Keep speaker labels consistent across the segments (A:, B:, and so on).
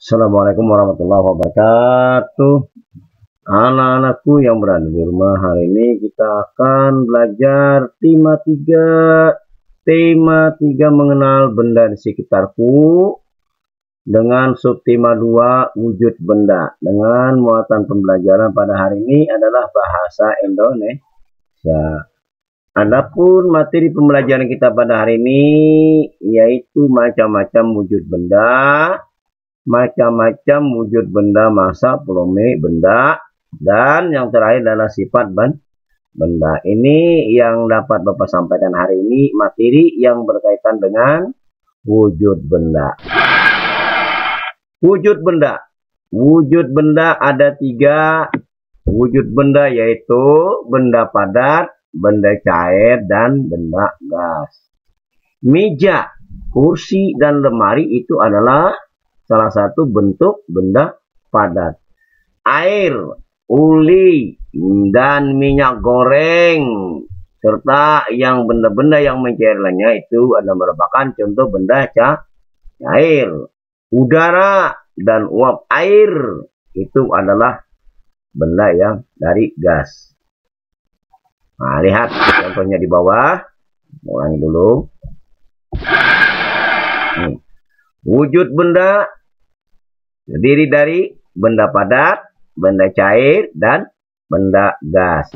A: Assalamualaikum warahmatullahi wabarakatuh. Anak-anakku yang berada di rumah, hari ini kita akan belajar tema 3 mengenal benda di sekitarku dengan subtema 2 wujud benda. Dengan muatan pembelajaran pada hari ini adalah bahasa Indonesia. Adapun materi pembelajaran kita pada hari ini yaitu macam-macam wujud benda, macam-macam wujud benda, masa, polome, benda, dan yang terakhir adalah sifat benda. Ini yang dapat Bapak sampaikan hari ini, materi yang berkaitan dengan wujud benda. Wujud benda. Wujud benda ada 3 wujud benda, yaitu benda padat, benda cair, dan benda gas. Meja, kursi, dan lemari itu adalah salah satu bentuk benda padat. Air, uli, dan minyak goreng, serta yang benda-benda yang mencair lainnya itu adalah merupakan contoh benda cair. Udara dan uap air itu adalah benda yang dari gas. Nah, lihat contohnya di bawah. Ulangi dulu. Wujud benda terdiri dari benda padat, benda cair, dan benda gas.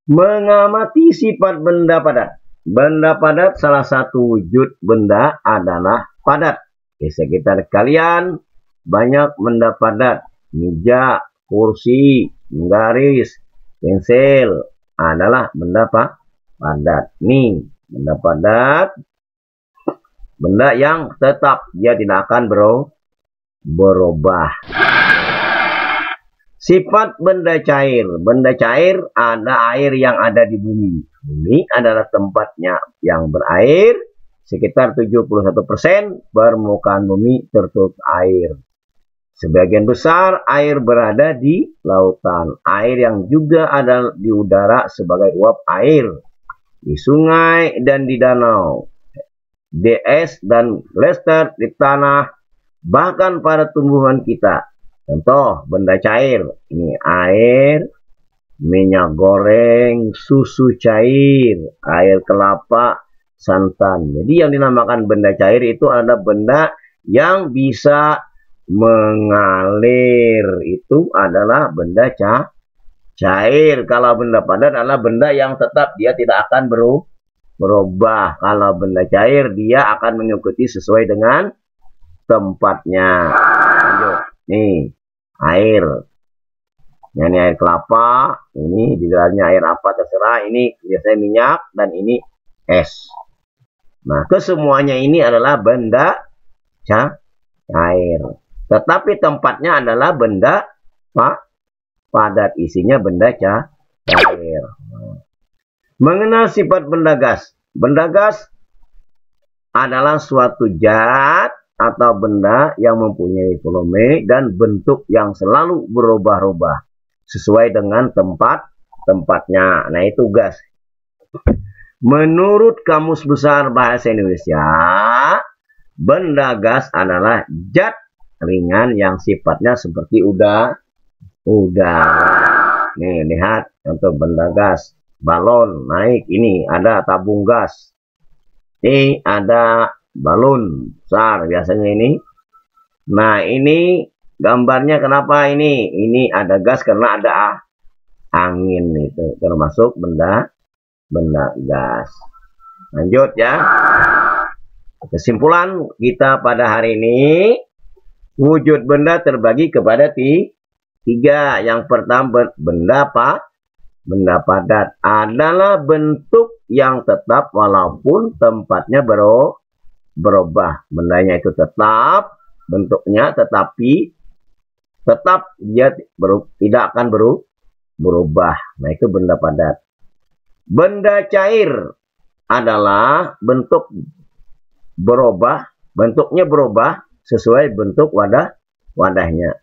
A: Mengamati sifat benda padat. Benda padat, salah satu wujud benda adalah padat. Di sekitar kalian banyak benda padat. Meja, kursi, garis, pensil adalah benda padat. Nih, benda padat, benda yang tetap, dia tidak akan berubah. Sifat benda cair. Benda cair ada air yang ada di bumi. Bumi adalah tempatnya yang berair. Sekitar 71% permukaan bumi tertutup air. Sebagian besar air berada di lautan. Air yang juga ada di udara sebagai uap air. Di sungai dan di danau. Di es dan lester di tanah. Bahkan pada tumbuhan kita. Contoh benda cair. Ini air, minyak goreng, susu cair, air kelapa, santan. Jadi yang dinamakan benda cair itu adalah benda yang bisa mengalir, itu adalah benda cair. Kalau benda padat adalah benda yang tetap, dia tidak akan berubah. Kalau benda cair dia akan mengikuti sesuai dengan tempatnya. Lanjut. Nih, air. Ini air kelapa, ini di dalamnya air apa terserah. Ini biasanya minyak dan ini es. Nah, kesemuanya ini adalah benda cair. Tetapi tempatnya adalah benda padat, isinya benda cair. Mengenal sifat benda gas. Benda gas adalah suatu zat atau benda yang mempunyai volume dan bentuk yang selalu berubah-ubah sesuai dengan tempatnya. Nah, itu gas. Menurut Kamus Besar Bahasa Indonesia, benda gas adalah zat ringan yang sifatnya seperti udara. Nih, lihat contoh benda gas. Balon naik, ini ada tabung gas. Ini ada balon besar biasanya ini. Nah, ini gambarnya kenapa ini? Ini ada gas karena ada angin, itu termasuk benda gas. Lanjut ya. Kesimpulan kita pada hari ini, wujud benda terbagi kepada 3. Yang pertama, benda padat adalah bentuk yang tetap walaupun tempatnya berubah. Bendanya itu tetap bentuknya, tetapi tetap dia tidak akan berubah. Nah, itu benda padat. Benda cair adalah bentuknya berubah sesuai bentuk wadahnya.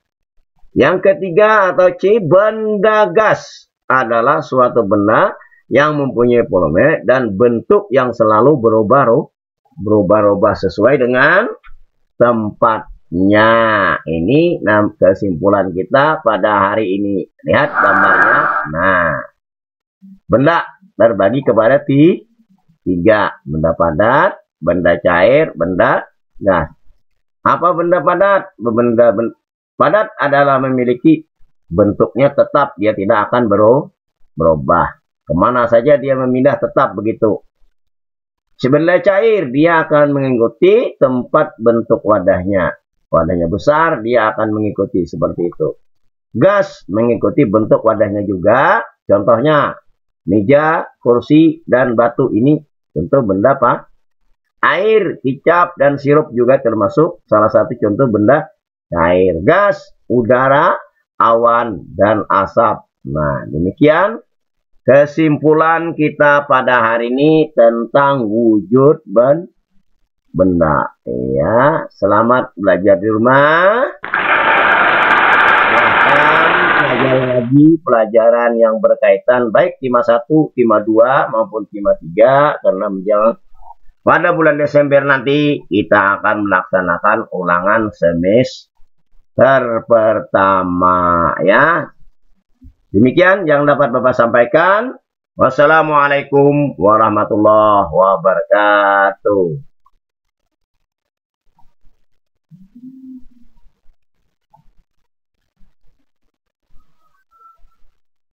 A: Yang ketiga atau C, benda gas adalah suatu benda yang mempunyai volume dan bentuk yang selalu berubah-ubah sesuai dengan tempat Ini kesimpulan kita pada hari ini. Lihat gambarnya. Nah, benda terbagi kepada tiga. Benda padat, benda cair, benda gas. Apa benda padat? Benda padat adalah memiliki bentuknya tetap. Dia tidak akan berubah. Kemana saja dia memindah tetap begitu. Benda cair, dia akan mengikuti tempat bentuk wadahnya. Wadahnya besar, dia akan mengikuti seperti itu. Gas mengikuti bentuk wadahnya juga. Contohnya, meja, kursi, dan batu ini contoh benda apa? Air, kicap, dan sirup juga termasuk salah satu contoh benda cair. Gas, udara, awan, dan asap. Nah, demikian kesimpulan kita pada hari ini tentang wujud benda. Ya, selamat belajar di rumah. Silahkan pelajari lagi pelajaran yang berkaitan baik tema 1, tema 2 maupun tema 3 karena menjelang pada bulan Desember nanti kita akan melaksanakan ulangan semester pertama ya. Demikian yang dapat Bapak sampaikan. Wassalamualaikum warahmatullahi wabarakatuh.